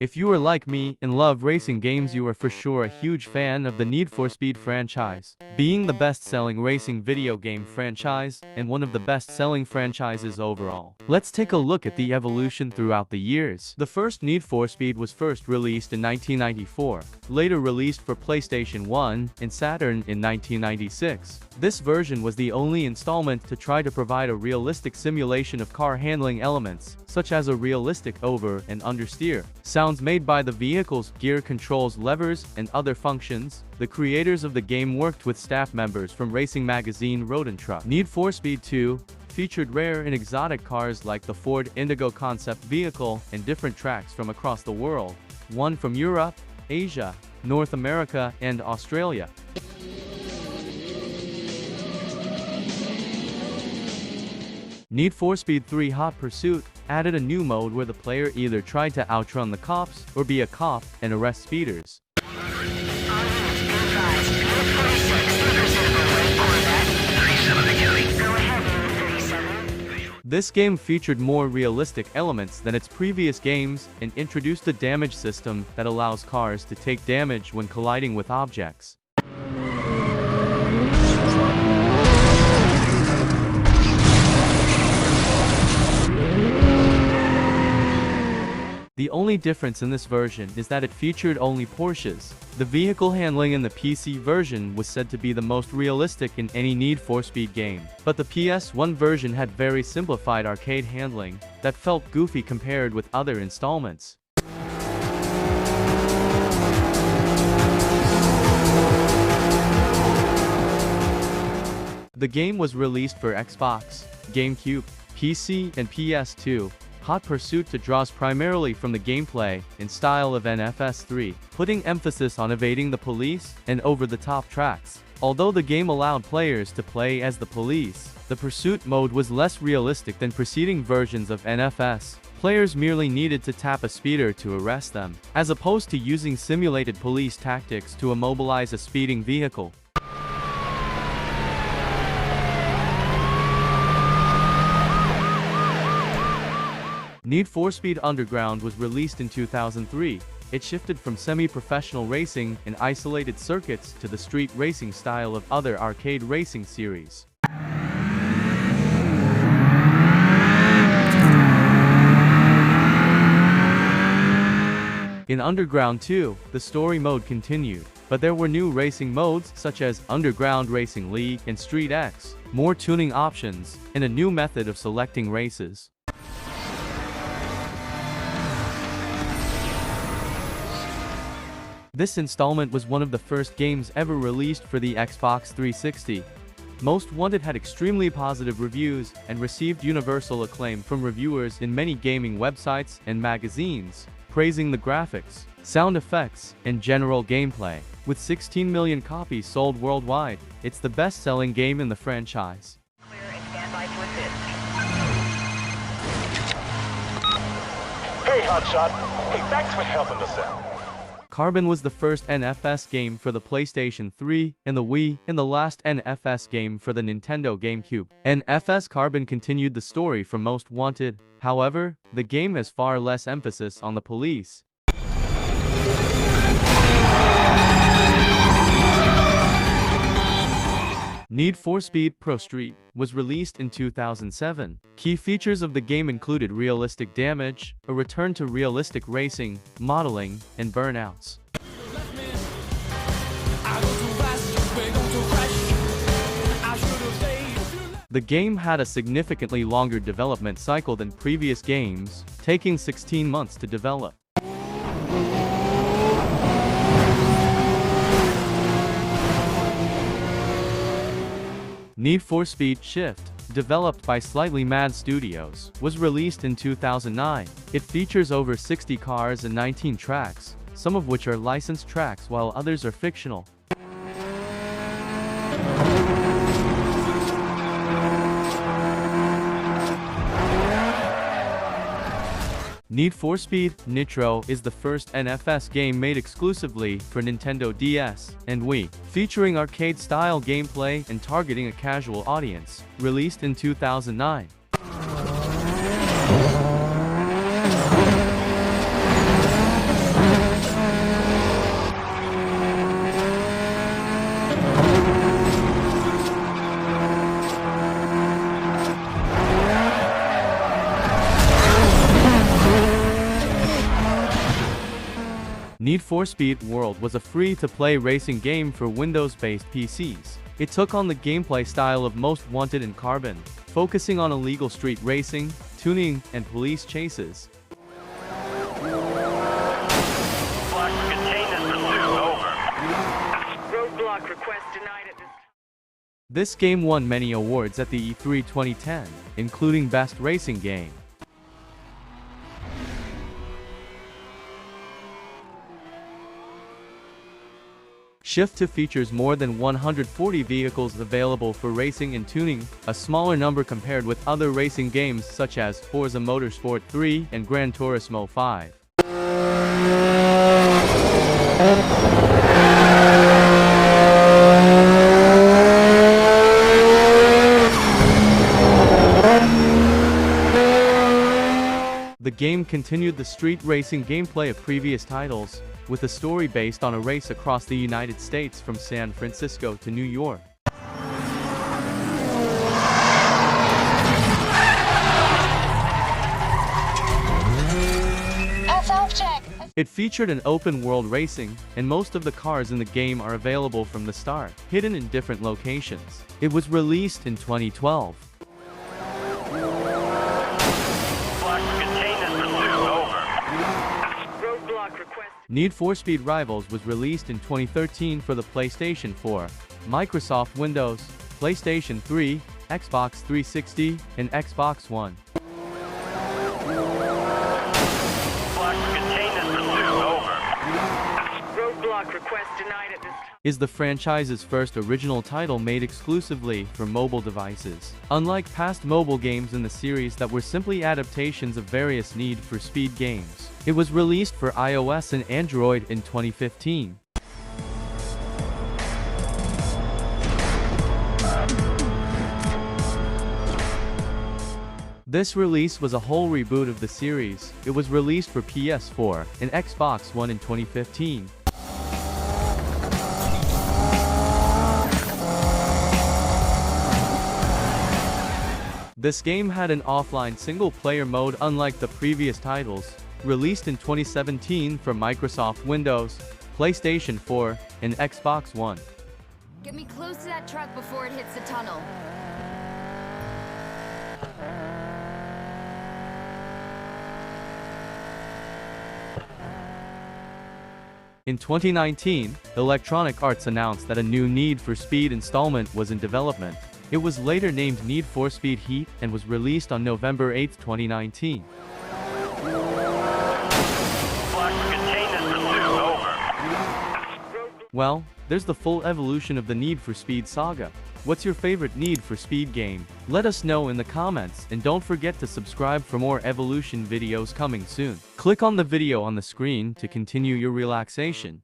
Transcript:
If you are like me and love racing games, you are for sure a huge fan of the Need for Speed franchise. Being the best-selling racing video game franchise, and one of the best-selling franchises overall. Let's take a look at the evolution throughout the years. The first Need for Speed was first released in 1994, later released for PlayStation 1 and Saturn in 1996. This version was the only installment to try to provide a realistic simulation of car handling elements, such as a realistic over and understeer. Sounds made by the vehicle's gear controls, levers, and other functions. The creators of the game worked with staff members from racing magazine Road and Truck. Need for Speed 2 featured rare and exotic cars like the Ford Indigo concept vehicle and different tracks from across the world, one from Europe, Asia, North America, and Australia. Need for Speed 3 Hot Pursuit added a new mode where the player either tried to outrun the cops or be a cop and arrest speeders. This game featured more realistic elements than its previous games and introduced a damage system that allows cars to take damage when colliding with objects. The only difference in this version is that it featured only Porsches. The vehicle handling in the PC version was said to be the most realistic in any Need for Speed game, but the PS1 version had very simplified arcade handling that felt goofy compared with other installments. The game was released for Xbox, GameCube, PC, and PS2. Hot Pursuit draws primarily from the gameplay and style of NFS3, putting emphasis on evading the police and over-the-top tracks. Although the game allowed players to play as the police, the pursuit mode was less realistic than preceding versions of NFS. Players merely needed to tap a speeder to arrest them, as opposed to using simulated police tactics to immobilize a speeding vehicle. Need for Speed Underground was released in 2003. It shifted from semi-professional racing and isolated circuits to the street racing style of other arcade racing series. In Underground 2, the story mode continued, but there were new racing modes such as Underground Racing League and Street X, more tuning options, and a new method of selecting races. This installment was one of the first games ever released for the Xbox 360. Most Wanted had extremely positive reviews and received universal acclaim from reviewers in many gaming websites and magazines, praising the graphics, sound effects, and general gameplay. With 16 million copies sold worldwide, it's the best-selling game in the franchise. Clear and stand by to assist. Hey, Hotshot. Hey, thanks for helping us out. Carbon was the first NFS game for the PlayStation 3 and the Wii, and the last NFS game for the Nintendo GameCube. NFS Carbon continued the story from Most Wanted. However, the game has far less emphasis on the police. Need for Speed ProStreet was released in 2007. Key features of the game included realistic damage, a return to realistic racing, modeling, and burnouts. The game had a significantly longer development cycle than previous games, taking 16 months to develop. Need for Speed Shift, developed by Slightly Mad Studios, was released in 2009. It features over 60 cars and 19 tracks, some of which are licensed tracks while others are fictional. Need for Speed Nitro is the first NFS game made exclusively for Nintendo DS and Wii, featuring arcade-style gameplay and targeting a casual audience, released in 2009. Need for Speed World was a free-to-play racing game for Windows-based PCs. It took on the gameplay style of Most Wanted and Carbon, focusing on illegal street racing, tuning, and police chases. Roadblock request denied at this time. This game won many awards at the E3 2010, including Best Racing Game. Shift 2 features more than 140 vehicles available for racing and tuning, a smaller number compared with other racing games such as Forza Motorsport 3 and Gran Turismo 5. The game continued the street racing gameplay of previous titles, with a story based on a race across the United States from San Francisco to New York. It featured an open-world racing, and most of the cars in the game are available from the start, hidden in different locations. It was released in 2012. Need for Speed Rivals was released in 2013 for the PlayStation 4, Microsoft Windows, PlayStation 3, Xbox 360, and Xbox One. Roadblock request denied at this time. Is the franchise's first original title made exclusively for mobile devices. Unlike past mobile games in the series that were simply adaptations of various Need for Speed games, it was released for iOS and Android in 2015. This release was a whole reboot of the series. It was released for PS4 and Xbox One in 2015. This game had an offline single-player mode unlike the previous titles, released in 2017 for Microsoft Windows, PlayStation 4, and Xbox One. Get me close to that truck before it hits the tunnel. In 2019, Electronic Arts announced that a new Need for Speed installment was in development. It was later named Need for Speed Heat and was released on November 8, 2019. Well, there's the full evolution of the Need for Speed saga. What's your favorite Need for Speed game? Let us know in the comments, and don't forget to subscribe for more evolution videos coming soon. Click on the video on the screen to continue your relaxation.